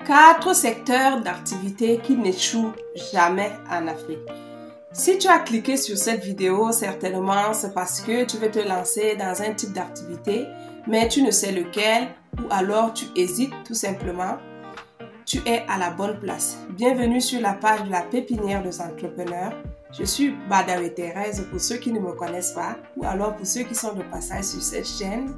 4 secteurs d'activité qui n'échouent jamais en Afrique. Si tu as cliqué sur cette vidéo, certainement c'est parce que tu veux te lancer dans un type d'activité, mais tu ne sais lequel ou alors tu hésites tout simplement. Tu es à la bonne place. Bienvenue sur la page de la pépinière des entrepreneurs. Je suis Badawi Thérèse pour ceux qui ne me connaissent pas ou alors pour ceux qui sont de passage sur cette chaîne.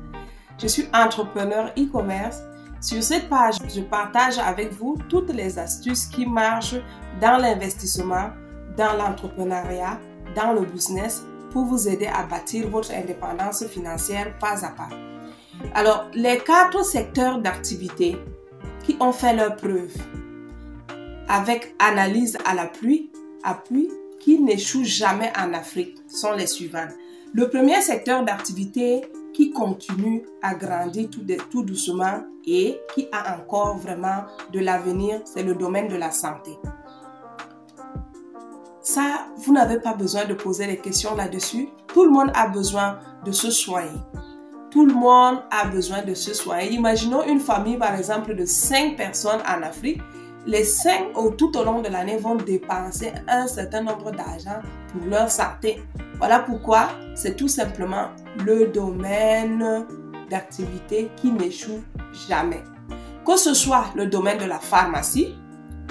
Je suis entrepreneur e-commerce. Sur cette page, je partage avec vous toutes les astuces qui marchent dans l'investissement, dans l'entrepreneuriat, dans le business pour vous aider à bâtir votre indépendance financière pas à pas. Alors, les 4 secteurs d'activité qui ont fait leur preuve avec analyse à l'appui, qui n'échouent jamais en Afrique sont les suivants. Le premier secteur d'activité qui continue à grandir tout doucement et qui a encore vraiment de l'avenir, c'est le domaine de la santé. Ça, vous n'avez pas besoin de poser des questions là-dessus. Tout le monde a besoin de se soigner. Tout le monde a besoin de se soigner. Imaginons une famille, par exemple, de 5 personnes en Afrique. Les 5, tout au long de l'année, vont dépenser un certain nombre d'argent pour leur santé. Voilà pourquoi c'est tout simplement le domaine d'activité qui n'échoue jamais. Que ce soit le domaine de la pharmacie,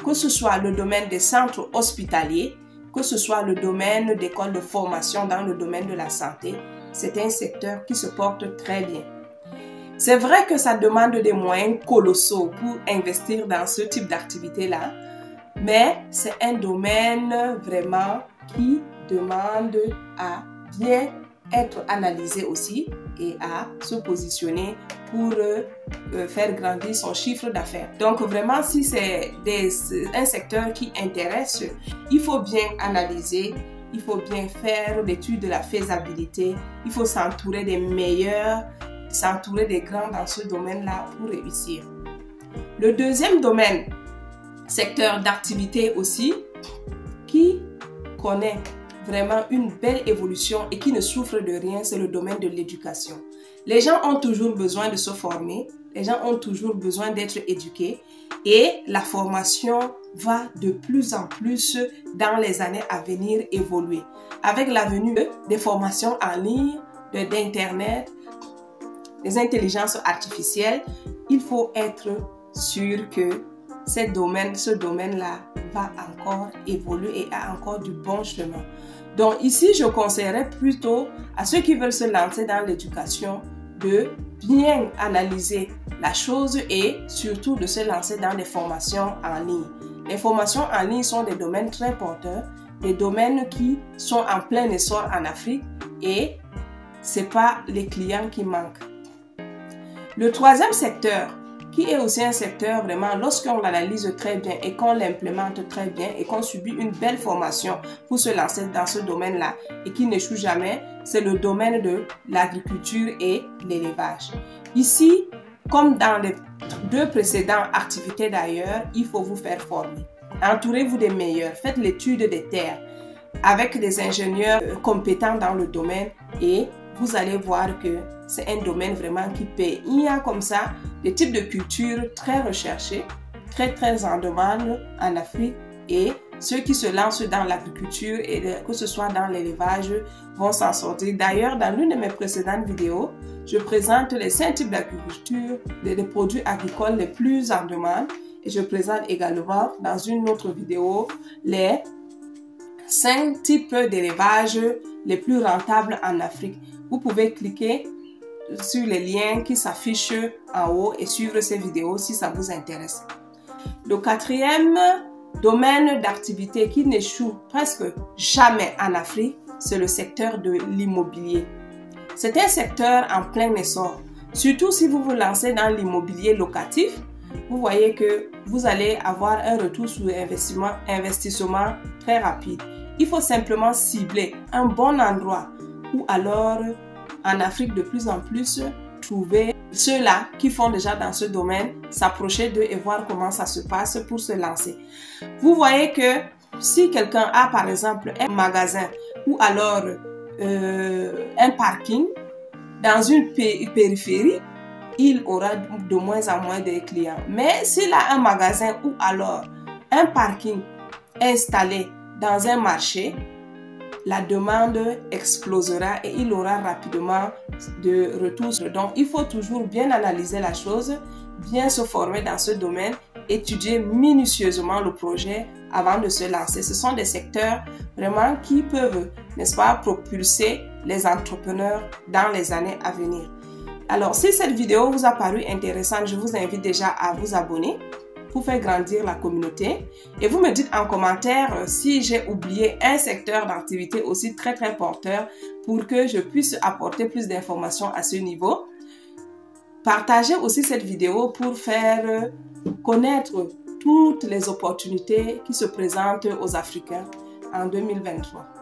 que ce soit le domaine des centres hospitaliers, que ce soit le domaine d'écoles de formation dans le domaine de la santé, c'est un secteur qui se porte très bien. C'est vrai que ça demande des moyens colossaux pour investir dans ce type d'activité-là, mais c'est un domaine vraiment qui demande à bien être analysé aussi et à se positionner pour faire grandir son chiffre d'affaires. Donc vraiment, si c'est un secteur qui intéresse, il faut bien analyser, il faut bien faire l'étude de la faisabilité, il faut s'entourer des meilleurs, s'entourer des grands dans ce domaine-là pour réussir. Le deuxième domaine, secteur d'activité aussi, qui connaît vraiment une belle évolution et qui ne souffre de rien, c'est le domaine de l'éducation. Les gens ont toujours besoin de se former, les gens ont toujours besoin d'être éduqués et la formation va de plus en plus dans les années à venir évoluer. Avec la venue des formations en ligne, d'Internet, des intelligences artificielles, il faut être sûr que ce domaine-là va encore évoluer et a encore du bon chemin. Donc ici, je conseillerais plutôt à ceux qui veulent se lancer dans l'éducation de bien analyser la chose et surtout de se lancer dans des formations en ligne. Les formations en ligne sont des domaines très porteurs, des domaines qui sont en plein essor en Afrique et ce n'est pas les clients qui manquent. Le troisième secteur, qui est aussi un secteur vraiment, lorsqu'on l'analyse très bien et qu'on l'implémente très bien et qu'on subit une belle formation pour se lancer dans ce domaine-là et qui n'échoue jamais, c'est le domaine de l'agriculture et l'élevage. Ici, comme dans les 2 précédentes activités d'ailleurs, il faut vous faire former. Entourez-vous des meilleurs, faites l'étude des terres avec des ingénieurs compétents dans le domaine et vous allez voir que c'est un domaine vraiment qui paie. Il y a comme ça des types de cultures très recherchés, très en demande en Afrique et ceux qui se lancent dans l'agriculture et que ce soit dans l'élevage vont s'en sortir. D'ailleurs, dans l'une de mes précédentes vidéos, je présente les 5 types d'agriculture, des produits agricoles les plus en demande et je présente également dans une autre vidéo les 5 types d'élevage les plus rentables en Afrique. Vous pouvez cliquer sur les liens qui s'affichent en haut et suivre ces vidéos si ça vous intéresse. Le 4e domaine d'activité qui n'échoue presque jamais en Afrique, c'est le secteur de l'immobilier. C'est un secteur en plein essor. Surtout si vous vous lancez dans l'immobilier locatif, vous voyez que vous allez avoir un retour sur investissement très rapide. Il faut simplement cibler un bon endroit ou alors en Afrique de plus en plus trouver ceux-là qui font déjà dans ce domaine, s'approcher d'eux et voir comment ça se passe pour se lancer. Vous voyez que si quelqu'un a par exemple un magasin ou alors un parking dans une périphérie, il aura de moins en moins de clients. Mais s'il a un magasin ou alors un parking installé dans un marché, la demande explosera et il aura rapidement de retours. Donc, il faut toujours bien analyser la chose, bien se former dans ce domaine, étudier minutieusement le projet avant de se lancer. Ce sont des secteurs vraiment qui peuvent, n'est-ce pas, propulser les entrepreneurs dans les années à venir. Alors, si cette vidéo vous a paru intéressante, je vous invite déjà à vous abonner pour faire grandir la communauté. Et vous me dites en commentaire si j'ai oublié un secteur d'activité aussi très porteur pour que je puisse apporter plus d'informations à ce niveau. Partagez aussi cette vidéo pour faire connaître toutes les opportunités qui se présentent aux Africains en 2023.